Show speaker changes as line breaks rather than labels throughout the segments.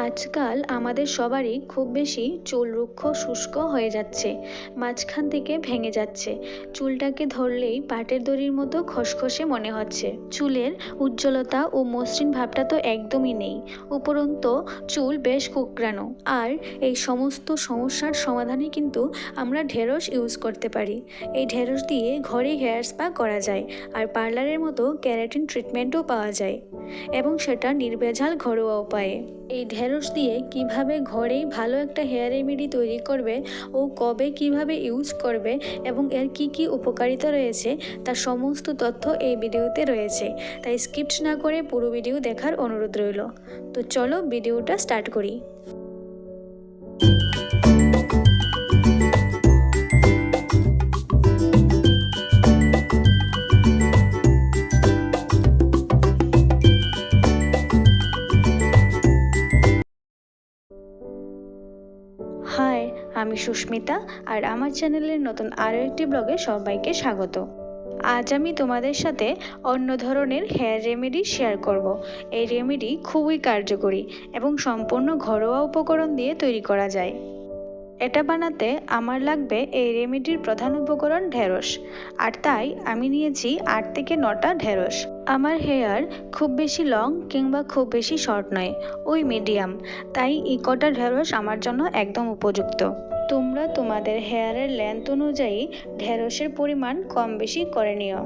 আজকাল আমাদের সবারই খুব বেশি চুল রুক্ষ শুষ্ক হয়ে যাচ্ছে, মাঝখান থেকে ভেঙে যাচ্ছে। চুলটাকে ধরলেই পাটের দড়ির মতো খসখসে মনে হচ্ছে। চুলের উজ্জ্বলতা ও মসৃণ ভাবটা তো একদমই নেই, উপরন্তু চুল বেশ কুঁকড়ানো। আর এই সমস্ত সমস্যার সমাধানে কিন্তু আমরা ঢেঁড়স ইউজ করতে পারি। এই ঢেঁড়স দিয়ে ঘরেই হেয়ার স্পা করা যায়, আর পার্লারের মতো ক্যারাটিন ট্রিটমেন্টও পাওয়া যায়, এবং সেটা নির্ভেজাল ঘরোয়া উপায়ে। এই ঢেঁড়স দিয়ে কিভাবে ঘরেই ভালো একটা হেয়ার রেমেডি তৈরি করবে ও কবে কিভাবে ইউজ করবে এবং এর কি কি উপকারিতা রয়েছে তার সমস্ত তথ্য এই ভিডিওতে রয়েছে, তাই স্কিপ না করে পুরো ভিডিও দেখার অনুরোধ রইল। তো চলো ভিডিওটা স্টার্ট করি। হাই, আমি সুস্মিতা, আর আমার চ্যানেলের নতুন আরও একটি ব্লগে সবাইকে স্বাগত। আজ আমি তোমাদের সাথে অন্য ধরনের হেয়ার রেমেডি শেয়ার করব। এই রেমেডি খুবই কার্যকরী এবং সম্পূর্ণ ঘরোয়া উপকরণ দিয়ে তৈরি করা যায়। এটা বানাতে আমার লাগবে এই রেমেডির প্রধান উপকরণ ঢেঁড়স, আর তাই আমি নিয়েছি 8 থেকে 9টা ঢেঁড়স। আমার হেয়ার খুব বেশি লং কিংবা খুব বেশি শর্ট নয়, ওই মিডিয়াম, তাই এই কটা ঢেঁড়স আমার জন্য একদম উপযুক্ত। তোমরা তোমাদের হেয়ারের লেন্থ অনুযায়ী ঢেঁড়সের পরিমাণ কম বেশি করে নিও।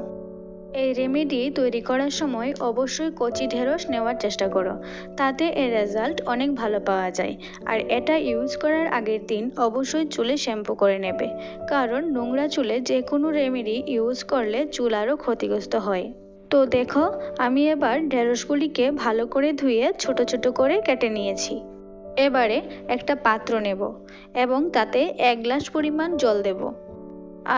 এই রেমেডি তৈরি করার সময় অবশ্যই কচি ঢেঁড়স নেওয়ার চেষ্টা করো, তাতে এর রেজাল্ট অনেক ভালো পাওয়া যায়। আর এটা ইউজ করার আগের দিন অবশ্যই চুলে শ্যাম্পু করে নেবে, কারণ নোংরা চুলে যে কোনো রেমেডি ইউজ করলে চুল আরও ক্ষতিগ্রস্ত হয়। তো দেখো, আমি এবার ঢেঁড়সগুলিকে ভালো করে ধুয়ে ছোট ছোট করে কেটে নিয়েছি। এবারে একটা পাত্র নেব এবং তাতে 1 গ্লাস পরিমাণ জল দেব।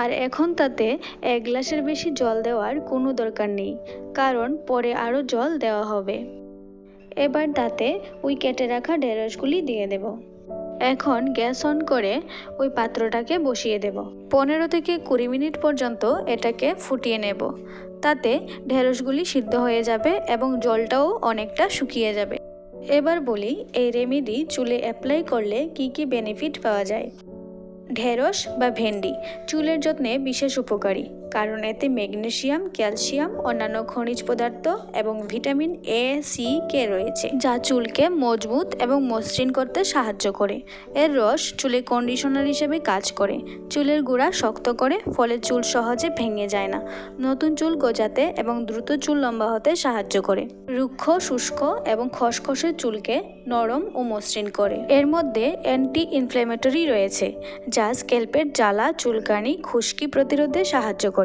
আর এখন তাতে 1 গ্লাসের বেশি জল দেওয়ার কোনো দরকার নেই, কারণ পরে আরও জল দেওয়া হবে। এবার তাতে ওই কেটে রাখা ঢেঁড়সগুলি দিয়ে দেব। এখন গ্যাস অন করে ওই পাত্রটাকে বসিয়ে দেব। 15 থেকে 20 মিনিট পর্যন্ত এটাকে ফুটিয়ে নেব। তাতে ঢেঁড়সগুলি সিদ্ধ হয়ে যাবে এবং জলটাও অনেকটা শুকিয়ে যাবে। এবার বলি, এই রেমেডি চুলে অ্যাপ্লাই করলে কি কি বেনিফিট পাওয়া যায়। ঢেঁড়স বা ভেন্ডি চুলের যত্নে বিশেষ উপকারী, কারণ এতে ম্যাগনেসিয়াম, ক্যালসিয়াম, অন্যান্য খনিজ পদার্থ এবং ভিটামিন এ, সি, কে রয়েছে, যা চুলকে মজবুত এবং মসৃণ করতে সাহায্য করে। এর রস চুলে কন্ডিশনার হিসেবে কাজ করে, চুলের গোড়া শক্ত করে, ফলে চুল সহজে ভেঙে যায় না, নতুন চুল গজাতে এবং দ্রুত চুল লম্বা হতে সাহায্য করে। রুক্ষ, শুষ্ক এবং খসখসে চুলকে নরম ও মসৃণ করে। এর মধ্যে অ্যান্টি ইনফ্ল্যামেটরি রয়েছে, যা স্ক্যাল্পের জ্বালা, চুলকানি, খুশকি প্রতিরোধে সাহায্য করে।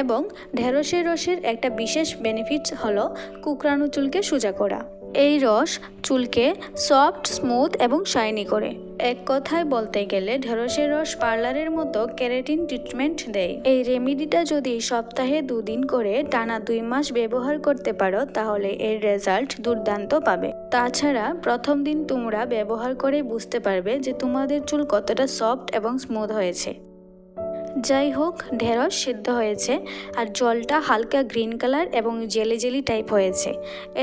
এবং ঢেঁড়সের রসের একটা বিশেষ বেনিফিট হলো কুকড়ানো চুলকে সোজা করা। এই রস চুলকে সফট, স্মুথ এবং শাইনি করে। এক কথায় বলতে গেলে ঢেঁড়সের রস পার্লারের মতো ক্যারাটিন ট্রিটমেন্ট দেয়। এই রেমেডিটা যদি সপ্তাহে 2 দিন করে টানা 2 মাস ব্যবহার করতে পারো, তাহলে এর রেজাল্ট দুর্দান্ত পাবে। তাছাড়া প্রথম দিন তোমরা ব্যবহার করে বুঝতে পারবে যে তোমাদের চুল কতটা সফট এবং স্মুথ হয়েছে। যাই হোক, ঢেঁড়স সিদ্ধ হয়েছে আর জলটা হালকা গ্রিন কালার এবং জেলি জেলি টাইপ হয়েছে।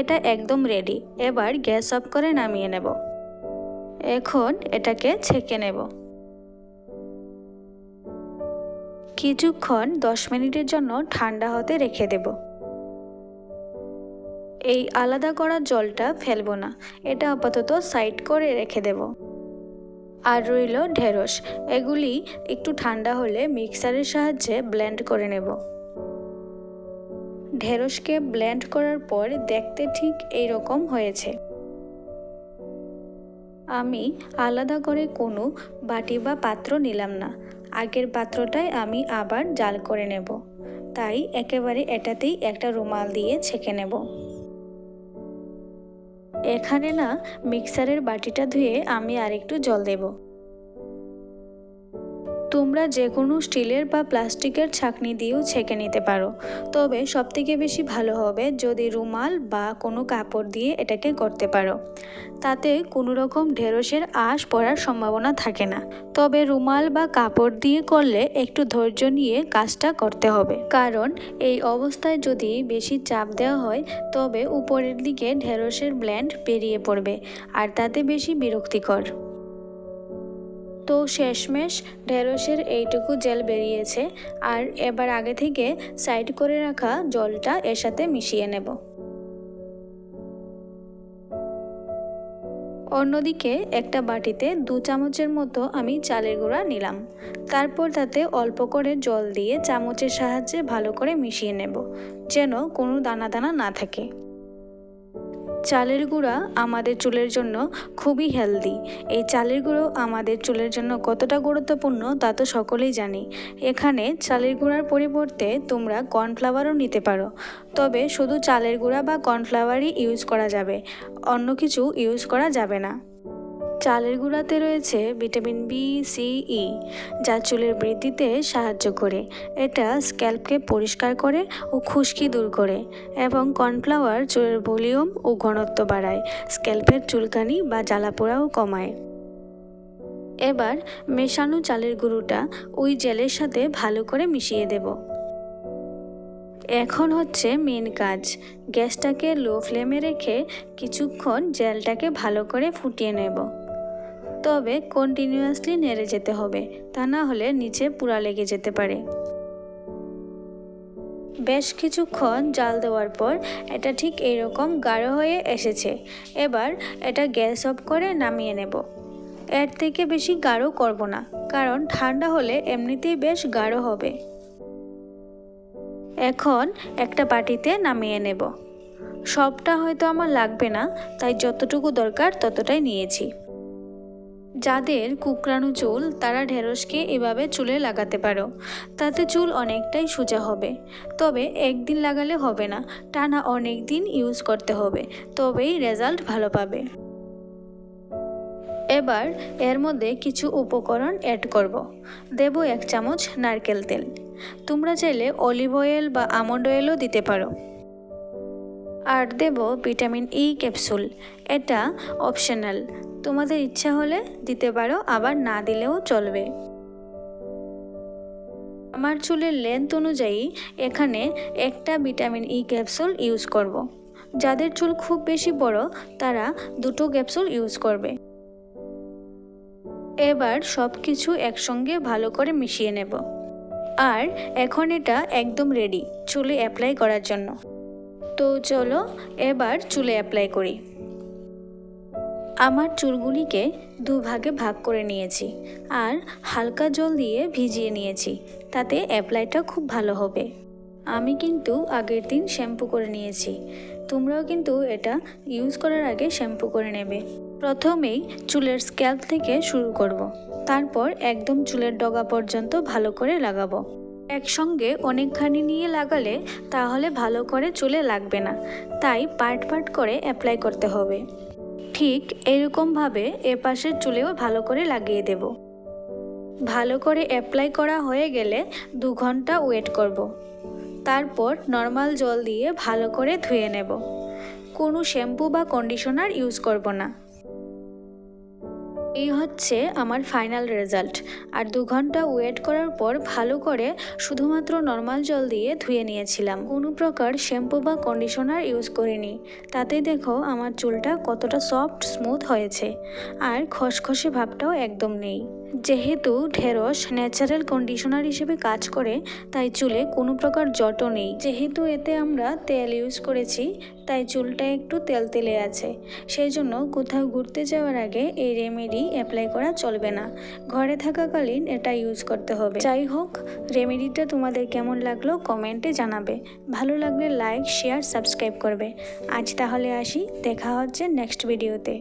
এটা একদম রেডি। এবার গ্যাস অফ করে নামিয়ে নেব। এখন এটাকে ছেঁকে নেব। কিছুক্ষণ 10 মিনিটের জন্য ঠান্ডা হতে রেখে দেব। এই আলাদা করা জলটা ফেলবো না, এটা আপাতত সাইড করে রেখে দেব। আর রইল ঢেঁড়স, এগুলি একটু ঠান্ডা হলে মিক্সারের সাহায্যে ব্লেন্ড করে নেব। ঢেঁড়সকে ব্লেন্ড করার পর দেখতে ঠিক এই রকম হয়েছে। আমি আলাদা করে কোনো বাটি বা পাত্র নিলাম না, আগের পাত্রটায় আমি আবার জাল করে নেব, তাই একেবারে এটাতেই একটা রুমাল দিয়ে ছেঁকে নেব। এখানে না, মিক্সারের বাটিটা ধুয়ে আমি আরেকটু জল দেব। তোমরা যে কোনো স্টিলের বা প্লাস্টিকের ছাঁকনি দিয়েও ছেঁকে নিতে পারো, তবে সবথেকে বেশি ভালো হবে যদি রুমাল বা কোনো কাপড় দিয়ে এটাকে করতে পারো। তাতে কোনো রকম ঢেঁড়সের আঁশ পড়ার সম্ভাবনা থাকে না। তবে রুমাল বা কাপড় দিয়ে করলে একটু ধৈর্য নিয়ে কাজটা করতে হবে, কারণ এই অবস্থায় যদি বেশি চাপ দেওয়া হয় তবে উপরের দিকে ঢেঁড়সের ব্লেন্ড বেরিয়ে পড়বে, আর তাতে বেশি বিরক্তিকর। তো শেষমেশ ঢেঁড়সের এইটুকু জেল বেরিয়েছে, আর এবার আগে থেকে সাইড করে রাখা জলটা এর সাথে মিশিয়ে নেব। অন্যদিকে একটা বাটিতে 2 চামচের মতো আমি চালের গুঁড়া নিলাম। তারপর তাতে অল্প করে জল দিয়ে চামচের সাহায্যে ভালো করে মিশিয়ে নেব, যেন কোনো দানা দানা না থাকে। চালের গুঁড়া আমাদের চুলের জন্য খুবই হেলদি। এই চালের গুঁড়ো আমাদের চুলের জন্য কতটা গুরুত্বপূর্ণ তা তো সকলেই জানি। এখানে চালের গুঁড়ার পরিবর্তে তোমরা কর্নফ্লাওয়ারও নিতে পারো, তবে শুধু চালের গুঁড়া বা কর্নফ্লাওয়ারই ইউজ করা যাবে, অন্য কিছু ইউজ করা যাবে না। চালের গুঁড়াতে রয়েছে ভিটামিন বি, সি, ই, যা চুলের বৃদ্ধিতে সাহায্য করে। এটা স্ক্যাল্পকে পরিষ্কার করে ও খুশকি দূর করে, এবং কর্নফ্লাওয়ার চুলের ভলিউম ও ঘনত্ব বাড়ায়, স্ক্যাল্পের চুলকানি বা জ্বালাপোড়াও কমায়। এবার মেশানো চালের গুঁড়োটা ওই জেলের সাথে ভালো করে মিশিয়ে দেব। এখন হচ্ছে মেন কাজ, গ্যাসটাকে লো ফ্লেমে রেখে কিছুক্ষণ জেলটাকে ভালো করে ফুটিয়ে নেব। তবে কন্টিনিউয়াসলি নেড়ে যেতে হবে, তা না হলে নিচে পুড়া লেগে যেতে পারে। বেশ কিছুক্ষণ জাল দেওয়ার পর এটা ঠিক এইরকম গাঢ় হয়ে এসেছে। এবার এটা গ্যাস অফ করে নামিয়ে নেব। এর থেকে বেশি গাঢ় করব না, কারণ ঠান্ডা হলে এমনিতেই বেশ গাঢ় হবে। এখন একটা বাটিতে নামিয়ে নেব। সবটা হয়তো আমার লাগবে না, তাই যতটুকু দরকার ততটাই নিয়েছি। যাদের কুকড়ানো চুল তারা ঢেঁড়সকে এভাবে চুলে লাগাতে পারো, তাতে চুল অনেকটাই সোজা হবে। তবে একদিন লাগালে হবে না, টানা অনেক দিন ইউজ করতে হবে, তবেই রেজাল্ট ভালো পাবে। এবার এর মধ্যে কিছু উপকরণ অ্যাড করব। দেব 1 চামচ নারকেল তেল, তোমরা চাইলে অলিভ অয়েল বা আমন্ড অয়েলও দিতে পারো। আর দেব ভিটামিন ই ক্যাপসুল, এটা অপশনাল, তোমাদের ইচ্ছা হলে দিতে পারো, আবার না দিলেও চলবে। আমার চুলের লেন্থ অনুযায়ী এখানে একটা ভিটামিন ই ক্যাপসুল ইউজ করব। যাদের চুল খুব বেশি বড় তারা 2টো ক্যাপসুল ইউজ করবে। এবার সব কিছু একসঙ্গে ভালো করে মিশিয়ে নেব। আর এখন এটা একদম রেডি চুলে অ্যাপ্লাই করার জন্য। তো চলো এবার চুলে অ্যাপ্লাই করি। আমার চুলগুলিকে 2 ভাগে ভাগ করে নিয়েছি, আর হালকা জল দিয়ে ভিজিয়ে নিয়েছি, তাতে অ্যাপ্লাইটা খুব ভালো হবে। আমি কিন্তু আগের দিন শ্যাম্পু করে নিয়েছি, তোমরাও কিন্তু এটা ইউজ করার আগে শ্যাম্পু করে নেবে। প্রথমেই চুলের স্ক্যাল্প থেকে শুরু করব, তারপর একদম চুলের ডগা পর্যন্ত ভালো করে লাগাবো। একসঙ্গে অনেকখানি নিয়ে লাগালে তাহলে ভালো করে চুলে লাগবে না, তাই পার্ট পার্ট করে অ্যাপ্লাই করতে হবে। ঠিক এরকমভাবে এপাশের চুলেও ভালো করে লাগিয়ে দেব। ভালো করে অ্যাপ্লাই করা হয়ে গেলে 2 ঘন্টা ওয়েট করব। তারপর নর্মাল জল দিয়ে ভালো করে ধুয়ে নেব। কোনো শ্যাম্পু বা কন্ডিশনার ইউজ করব না। এই হচ্ছে আমার ফাইনাল রেজাল্ট। আর 2 ঘন্টা ওয়েট করার পর ভালো করে শুধুমাত্র নর্মাল জল দিয়ে ধুয়ে নিয়েছিলাম, কোনো প্রকার শ্যাম্পু বা কন্ডিশনার ইউজ করিনি। তাতে দেখো আমার চুলটা কতটা সফট স্মুথ হয়েছে, আর খসখসে ভাবটাও একদম নেই। যেহেতু ঢেঁড়স ন্যাচারাল কন্ডিশনার হিসেবে কাজ করে, তাই চুলে কোনো প্রকার জটও নেই। যেহেতু এতে আমরা তেল ইউজ করেছি, তাই চুলটা একটু তেলতেলে আছে, সেই জন্য কোথাও ঘুরতে যাওয়ার আগে এই রেমেডি অ্যাপ্লাই করা চলবে না, ঘরে থাকাকালীন এটা ইউজ করতে হবে। যাই হোক, রেমেডিটা তোমাদের কেমন লাগলো কমেন্টে জানাবে। ভালো লাগলে লাইক, শেয়ার, সাবস্ক্রাইব করবে। আজ তাহলে আসি, দেখা হচ্ছে নেক্সট ভিডিওতে।